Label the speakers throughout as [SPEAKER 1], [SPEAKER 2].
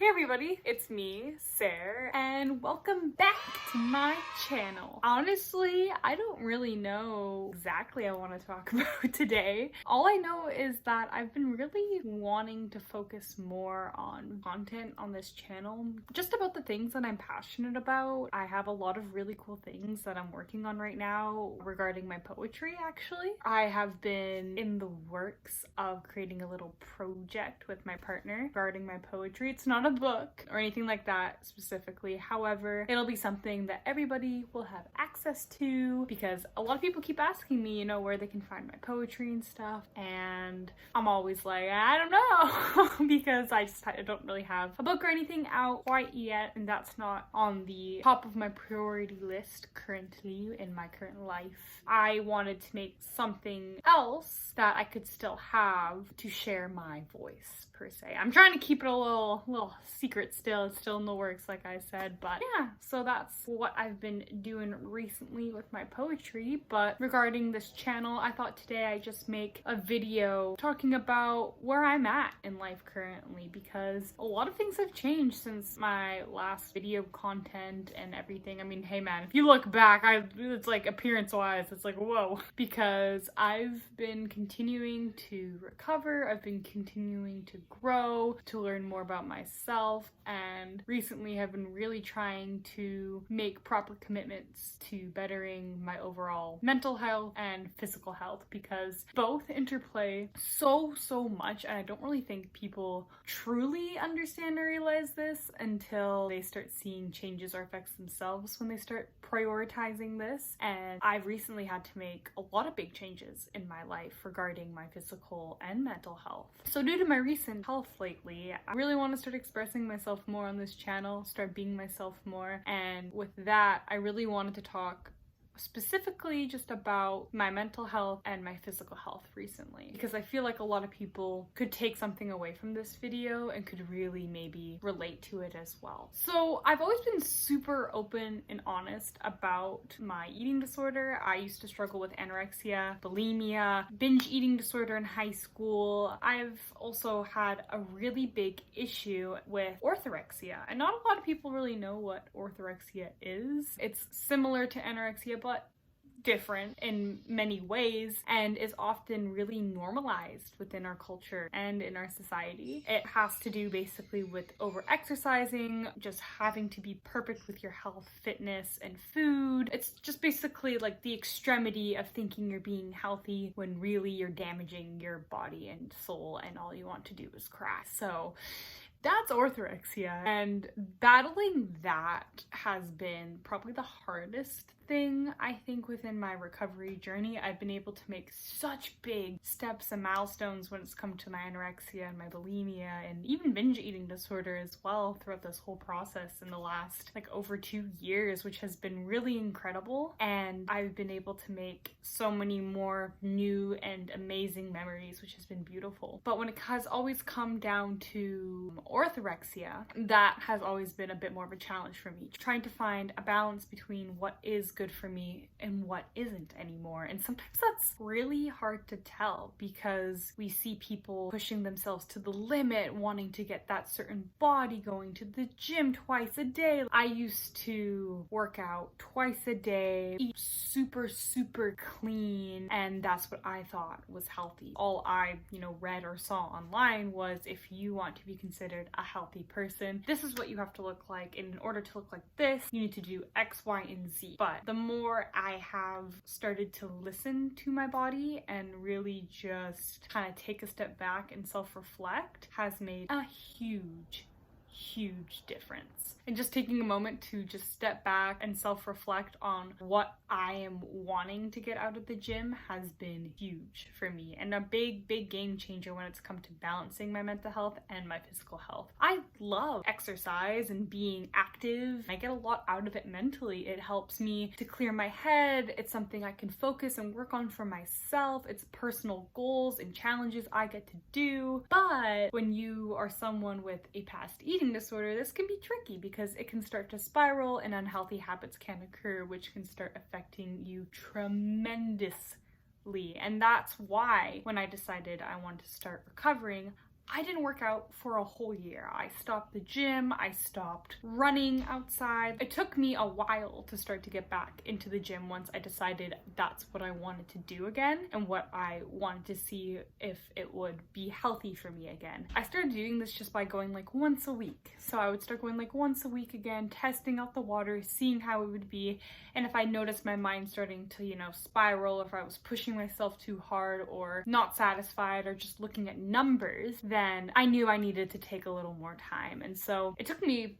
[SPEAKER 1] Hey everybody, it's me, Sarah, and welcome back to my channel. Honestly, I don't really know exactly I want to talk about today. All I know is that I've been really wanting to focus more on content on this channel, just about the things that I'm passionate about. I have a lot of really cool things that I'm working on right now regarding my poetry, actually. I have been in the works of creating a little project with my partner regarding my poetry. It's not a book or anything like that specifically. However, it'll be something that everybody will have access to because a lot of people keep asking me, where they can find my poetry and stuff. And I'm always like, I don't know, because I don't really have a book or anything out quite yet. And that's not on the top of my priority list currently in my current life. I wanted to make something else that I could still have to share my voice per se. I'm trying to keep it a little secret still. It's still in the works, like I said, but yeah, so that's what I've been doing recently with my poetry. But regarding this channel, I thought today I'd just make a video talking about where I'm at in life currently, because a lot of things have changed since my last video content and everything. I mean, hey man, if you look back, it's like appearance-wise, it's like, whoa, because I've been continuing to recover, I've been continuing to grow, to learn more about myself, and recently have been really trying to make proper commitments to bettering my overall mental health and physical health, because both interplay so much, and I don't really think people truly understand or realize this until they start seeing changes or effects themselves when they start prioritizing this. And I've recently had to make a lot of big changes in my life regarding my physical and mental health. So due to my recent health lately, I really want to start expressing myself more on this channel, start being myself more, and with that, I really wanted to talk specifically just about my mental health and my physical health recently, because I feel like a lot of people could take something away from this video and could really maybe relate to it as well. So I've always been super open and honest about my eating disorder. I used to struggle with anorexia, bulimia, binge eating disorder in high school. I've also had a really big issue with orthorexia, and not a lot of people really know what orthorexia is. It's similar to anorexia, but different in many ways, and is often really normalized within our culture and in our society. It has to do basically with over-exercising, just having to be perfect with your health, fitness, and food. It's just basically like the extremity of thinking you're being healthy when really you're damaging your body and soul, and all you want to do is crash. So that's orthorexia, and battling that has been probably the hardest thing, I think, within my recovery journey. I've been able to make such big steps and milestones when it's come to my anorexia and my bulimia and even binge eating disorder as well throughout this whole process in the last over 2 years, which has been really incredible. And I've been able to make so many more new and amazing memories, which has been beautiful. But when it has always come down to orthorexia, that has always been a bit more of a challenge for me, trying to find a balance between what is good for me and what isn't anymore. And sometimes that's really hard to tell, because we see people pushing themselves to the limit, wanting to get that certain body, going to the gym twice a day. I used to work out twice a day, eat super clean, and that's what I thought was healthy. All I read or saw online was, if you want to be considered a healthy person, this is what you have to look like, and in order to look like this, you need to do X, Y, and Z. But the more I have started to listen to my body and really just kind of take a step back and self-reflect, has made a huge difference. And just taking a moment to just step back and self-reflect on what I am wanting to get out of the gym has been huge for me, and a big game changer when it's come to balancing my mental health and my physical health. I love exercise and being active. I get a lot out of it mentally. It helps me to clear my head. It's something I can focus and work on for myself. It's personal goals and challenges I get to do. But when you are someone with a past eating disorder, this can be tricky, because it can start to spiral and unhealthy habits can occur, which can start affecting you tremendously. And that's why when I decided I wanted to start recovering, I didn't work out for a whole year. I stopped the gym, I stopped running outside. It took me a while to start to get back into the gym once I decided that's what I wanted to do again and what I wanted to see if it would be healthy for me again. I started doing this just by going like once a week. So I would start going like once a week again, testing out the water, seeing how it would be. And if I noticed my mind starting to, spiral, if I was pushing myself too hard or not satisfied or just looking at numbers, then I knew I needed to take a little more time. And so it took me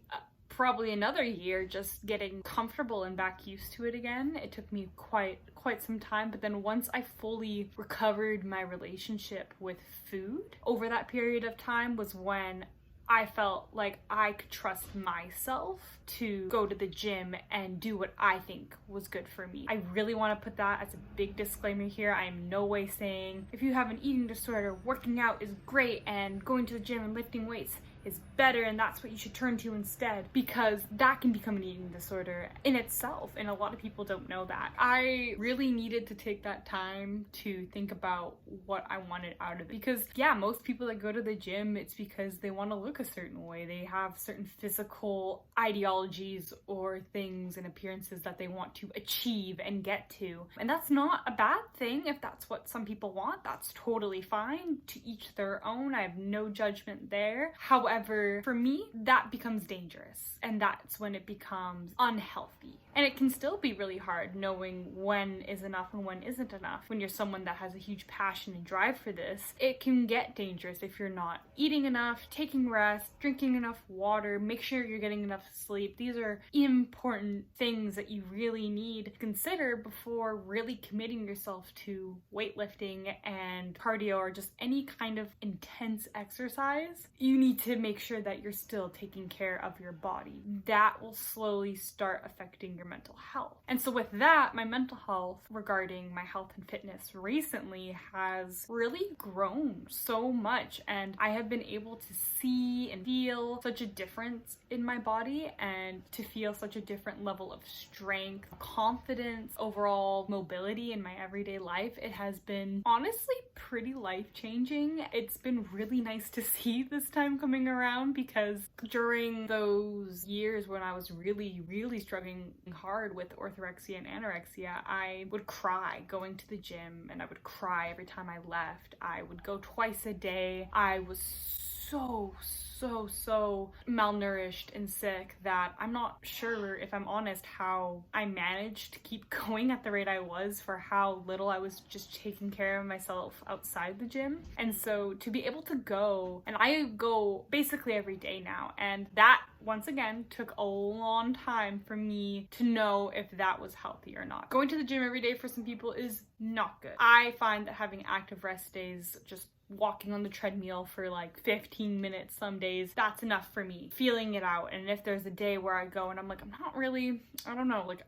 [SPEAKER 1] probably another year just getting comfortable and back used to it again. It took me quite some time, but then once I fully recovered my relationship with food over that period of time was when I felt like I could trust myself to go to the gym and do what I think was good for me. I really want to put that as a big disclaimer here. I am no way saying if you have an eating disorder, working out is great and going to the gym and lifting weights is better and that's what you should turn to instead, because that can become an eating disorder in itself, and a lot of people don't know that. I really needed to take that time to think about what I wanted out of it, because most people that go to the gym, it's because they want to look a certain way. They have certain physical ideologies or things and appearances that they want to achieve and get to, and that's not a bad thing. If that's what some people want, that's totally fine. To each their own. I have no judgment there. However, for me, that becomes dangerous, and that's when it becomes unhealthy. And it can still be really hard knowing when is enough and when isn't enough. When you're someone that has a huge passion and drive for this, it can get dangerous if you're not eating enough, taking rest, drinking enough water, make sure you're getting enough sleep. These are important things that you really need to consider before really committing yourself to weightlifting and cardio or just any kind of intense exercise. You need to make sure that you're still taking care of your body. That will slowly start affecting your mental health. And so with that, my mental health regarding my health and fitness recently has really grown so much, and I have been able to see and feel such a difference in my body and to feel such a different level of strength, confidence, overall mobility in my everyday life. It has been honestly pretty life-changing. It's been really nice to see this time coming around, because during those years when I was really struggling hard with orthorexia and anorexia, I would cry going to the gym, and I would cry every time I left. I would go twice a day. I was so malnourished and sick that I'm not sure, if I'm honest, how I managed to keep going at the rate I was for how little I was just taking care of myself outside the gym. And so to be able to go, and I go basically every day now, and that once again took a long time for me to know if that was healthy or not. Going to the gym every day for some people is not good. I find that having active rest days, just walking on the treadmill for like 15 minutes some days, that's enough for me. Feeling it out. And if there's a day where I go and I'm like, I'm not really, I don't know, like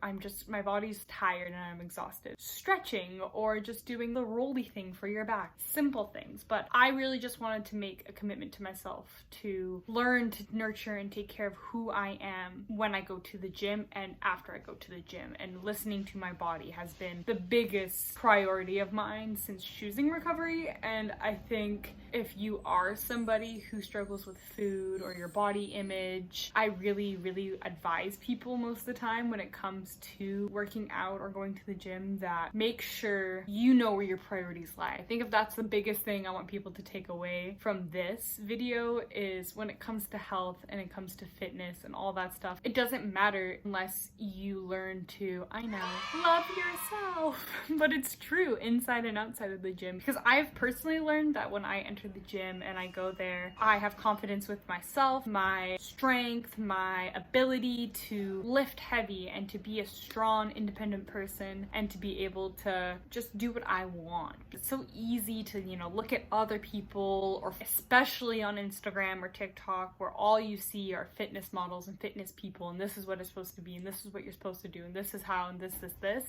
[SPEAKER 1] my body's tired and I'm exhausted. Stretching or just doing the rolly thing for your back. Simple things. But I really just wanted to make a commitment to myself to learn to nurture and take care of who I am when I go to the gym and after I go to the gym. And listening to my body has been the biggest priority of mine since choosing recovery. And I think if you are somebody who struggles with food or your body image, I really advise people most of the time when it comes to working out or going to the gym that make sure you know where your priorities lie. I think if that's the biggest thing I want people to take away from this video is when it comes to health and it comes to fitness and all that stuff, it doesn't matter unless you learn to, I know, love yourself. But it's true inside and outside of the gym, because I've personally learned that when I enter the gym and I go there, I have confidence with myself, my strength, my ability to lift heavy and to be a strong, independent person and to be able to just do what I want. It's so easy to, look at other people, or especially on Instagram or TikTok, where all you see are fitness models and fitness people, and this is what it's supposed to be, and this is what you're supposed to do, and this is how, and this.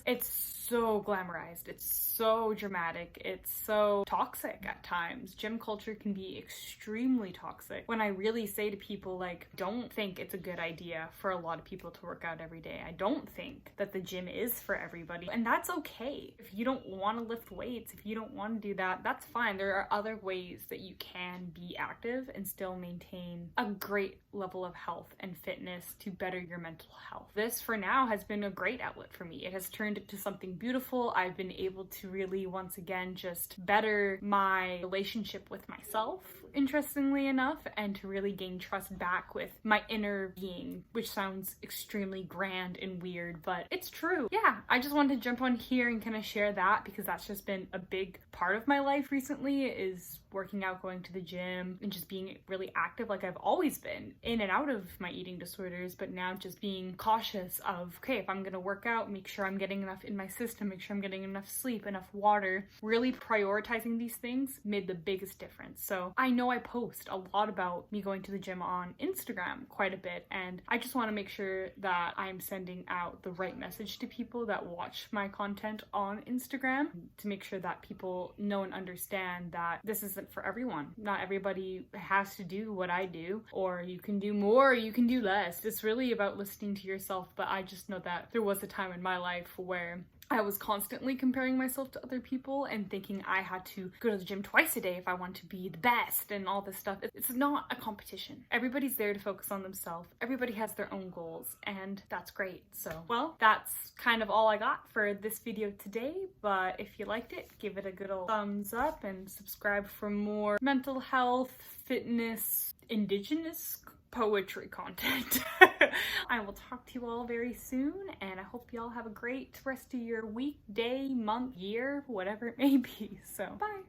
[SPEAKER 1] It's so glamorized. It's so dramatic. It's so toxic at times. times gym culture can be extremely toxic. When I really say to people, like, don't think it's a good idea for a lot of people to work out every day. I don't think that the gym is for everybody, and that's okay. If you don't want to lift weights, if you don't want to do that, that's fine. There are other ways that you can be active and still maintain a great level of health and fitness to better your mental health. This for now has been a great outlet for me. It has turned into something beautiful. I've been able to really once again just better my relationship with myself, interestingly enough, and to really gain trust back with my inner being, which sounds extremely grand and weird, but it's true. Yeah, I just wanted to jump on here and kind of share that because that's just been a big part of my life recently, is working out, going to the gym, and just being really active like I've always been, in and out of my eating disorders, but now just being cautious of, okay, if I'm gonna work out, make sure I'm getting enough in my system, make sure I'm getting enough sleep, enough water. Really prioritizing these things made the biggest difference. So I know I post a lot about me going to the gym on Instagram quite a bit, and I just want to make sure that I'm sending out the right message to people that watch my content on Instagram, to make sure that people know and understand that this isn't for everyone. Not everybody has to do what I do, or you can do more, or you can do less. It's really about listening to yourself, but I just know that there was a time in my life where I was constantly comparing myself to other people and thinking I had to go to the gym twice a day if I want to be the best and all this stuff. It's not a competition. Everybody's there to focus on themselves. Everybody has their own goals, and that's great. So, well, that's kind of all I got for this video today, but if you liked it, give it a good old thumbs up and subscribe for more mental health, fitness, indigenous poetry content. I will talk to you all very soon, and I hope you all have a great rest of your week, day, month, year, whatever it may be. So, bye.